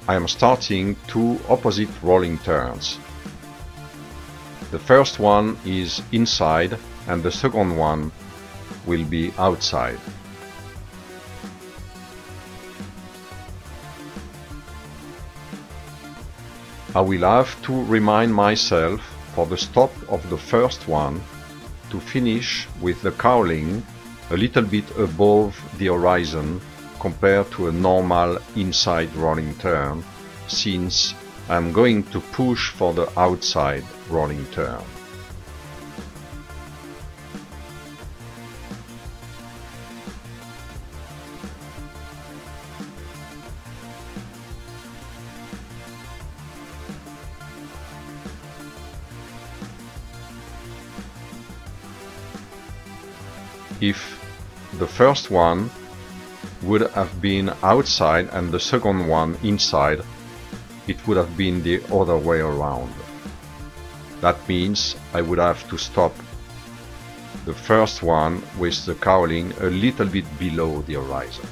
I am starting two opposite rolling turns. The first one is inside and the second one will be outside. I will have to remind myself for the stop of the first one to finish with the cowling a little bit above the horizon compared to a normal inside rolling turn, since I'm going to push for the outside rolling turn. If the first one would have been outside and the second one inside, it would have been the other way around. That means I would have to stop the first one with the cowling a little bit below the horizon.